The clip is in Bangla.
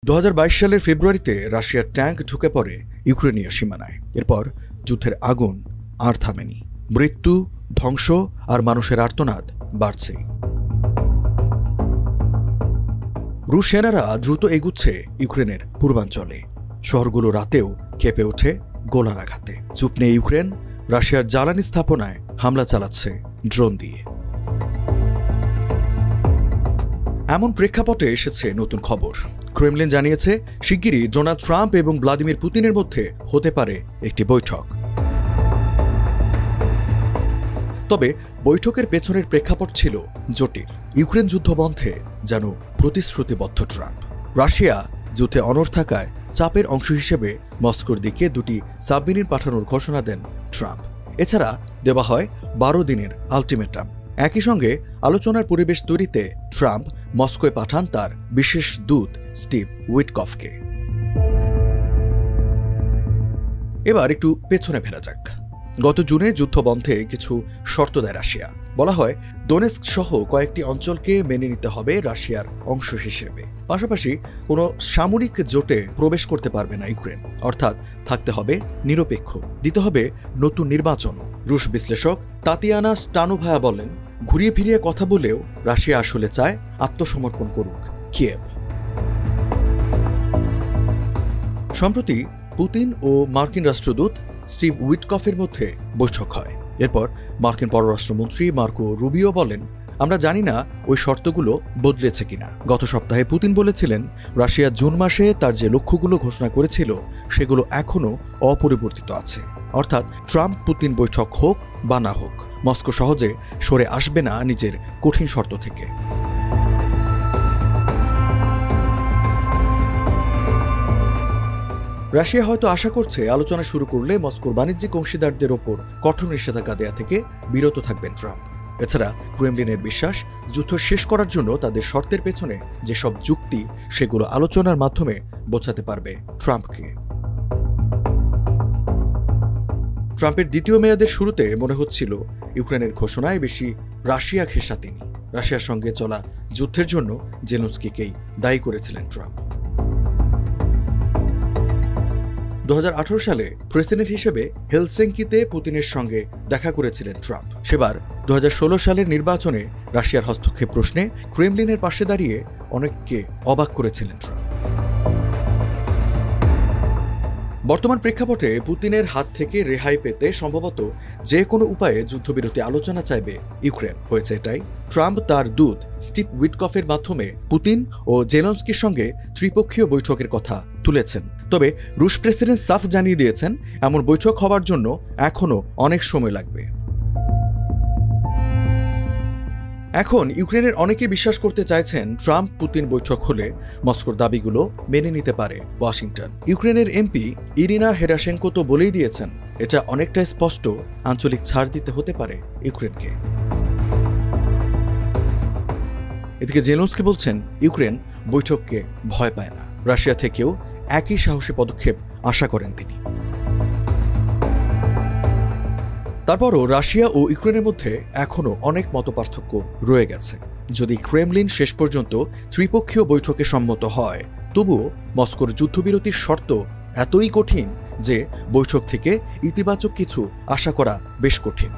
2022 সালের ফেব্রুয়ারিতে রাশিয়ার ট্যাঙ্ক ঢুকে পড়ে ইউক্রেনীয় সীমানায়। এরপর যুদ্ধের আগুন আর থামেনি। মৃত্যু, ধ্বংস আর মানুষের আর্তনাদ বাড়ছেই। রুশ সেনারা দ্রুত এগুচ্ছে ইউক্রেনের পূর্বাঞ্চলে। শহরগুলো রাতেও কেঁপে ওঠে গোলার আঘাতে। চুপ নেই ইউক্রেন, রাশিয়ার জ্বালানি স্থাপনায় হামলা চালাচ্ছে ড্রোন দিয়ে। এমন প্রেক্ষাপটে এসেছে নতুন খবর। ক্রেমলিন জানিয়েছে শিগগিরই ডোনাল্ড ট্রাম্প এবং ভ্লাদিমির পুতিনের মধ্যে হতে পারে একটি বৈঠক। তবে বৈঠকের পেছনের প্রেক্ষাপট ছিল জটিল। ইউক্রেন যুদ্ধ বন্ধে যেন প্রতিশ্রুতিবদ্ধ ট্রাম্প। রাশিয়া যুদ্ধে অনড় থাকায় চাপের অংশ হিসেবে মস্কোর দিকে দুটি সাবমেরিন পাঠানোর ঘোষণা দেন ট্রাম্প। এছাড়া দেওয়া হয় 12 দিনের আলটিমেটাম। একই সঙ্গে আলোচনার পরিবেশ তৈরিতে ট্রাম্প মস্কোয় পাঠান তার বিশেষ দূত স্টিভ উইটকফকে। এবার একটু পেছনে ফেরা যাক। গত জুনে যুদ্ধ বন্ধে কিছু শর্ত দেয় রাশিয়া। বলা হয় দোনেস্ক সহ কয়েকটি অঞ্চলকে মেনে নিতে হবে রাশিয়ার অংশ হিসেবে। পাশাপাশি কোনো সামরিক জোটে প্রবেশ করতে পারবে না ইউক্রেন, অর্থাৎ থাকতে হবে নিরপেক্ষ। দিতে হবে নতুন নির্বাচন। রুশ বিশ্লেষক তাতিয়ানা স্টানোভায়া বলেন, ঘুরিয়ে ফিরিয়ে কথা বলেও রাশিয়া আসলে চায় আত্মসমর্পণ করুক কিয়েভ। সম্প্রতি পুতিন ও মার্কিন রাষ্ট্রদূত স্টিভ উইটকফের মধ্যে বৈঠক হয়। এরপর মার্কিন পররাষ্ট্রমন্ত্রী মার্কো রুবিও বলেন, আমরা জানি না ওই শর্তগুলো বদলেছে কিনা। গত সপ্তাহে পুতিন বলেছিলেন রাশিয়া জুন মাসে তার যে লক্ষ্যগুলো ঘোষণা করেছিল সেগুলো এখনও অপরিবর্তিত আছে। অর্থাৎ ট্রাম্প পুতিন বৈঠক হোক বা না হোক, মস্কো সহজে সরে আসবে না নিজের কঠিন শর্ত থেকে। রাশিয়া হয়তো আশা করছে আলোচনা শুরু করলে মস্কোর বাণিজ্যিক অংশীদারদের ওপর কঠোর নিষেধাজ্ঞা দেয়া থেকে বিরত থাকবেন ট্রাম্প। এছাড়া ক্রেমলিনের বিশ্বাস যুদ্ধ শেষ করার জন্য তাদের শর্তের পেছনে যেসব যুক্তি, সেগুলো আলোচনার মাধ্যমে বোঝাতে পারবে ট্রাম্পকে। ট্রাম্পের দ্বিতীয় মেয়াদের শুরুতে মনে হচ্ছিল ইউক্রেনের ঘোষণায় বেশি রাশিয়া ঘেঁষা তিনি। রাশিয়ার সঙ্গে চলা যুদ্ধের জন্য জেলেনস্কিকেই দায়ী করেছিলেন ট্রাম্প। 2018 সালে প্রেসিডেন্ট হিসেবে হেলসিঙ্কিতে পুতিনের সঙ্গে দেখা করেছিলেন ট্রাম্প। সেবার 2016 সালের নির্বাচনে রাশিয়ার হস্তক্ষেপ প্রশ্নে ক্রেমলিনের পাশে দাঁড়িয়ে অনেককে অবাক করেছিলেন ট্রাম্প। বর্তমান প্রেক্ষাপটে পুতিনের হাত থেকে রেহাই পেতে সম্ভবত যে কোনো উপায়ে যুদ্ধবিরতি আলোচনা চাইবে ইউক্রেন। হয়েছে এটাই। ট্রাম্প তার দূত স্টিভ উইটকফের মাধ্যমে পুতিন ও জেলেনস্কির সঙ্গে ত্রিপক্ষীয় বৈঠকের কথা তুলেছেন। তবে রুশ প্রেসিডেন্ট সাফ জানিয়ে দিয়েছেন এমন বৈঠক হওয়ার জন্য এখনও অনেক সময় লাগবে। এখন ইউক্রেনের অনেকে বিশ্বাস করতে চাইছেন ট্রাম্প পুতিন বৈঠক হলে মস্কোর দাবিগুলো মেনে নিতে পারে ওয়াশিংটন। ইউক্রেনের এমপি ইরিনা হেরাশেঙ্কো তো বলেই দিয়েছেন এটা অনেকটাই স্পষ্ট আঞ্চলিক ছাড় দিতে হতে পারে ইউক্রেনকে। এদিকে জেলেনস্কি বলছেন ইউক্রেন বৈঠককে ভয় পায় না। রাশিয়া থেকেও একই সাহসী পদক্ষেপ আশা করেন তিনি। তারপরও রাশিয়া ও ইউক্রেনের মধ্যে এখনও অনেক মতপার্থক্য রয়ে গেছে। যদি ক্রেমলিন শেষ পর্যন্ত ত্রিপক্ষীয় বৈঠকে সম্মত হয়, তবুও মস্কোর যুদ্ধবিরতির শর্ত এতই কঠিন যে বৈঠক থেকে ইতিবাচক কিছু আশা করা বেশ কঠিন।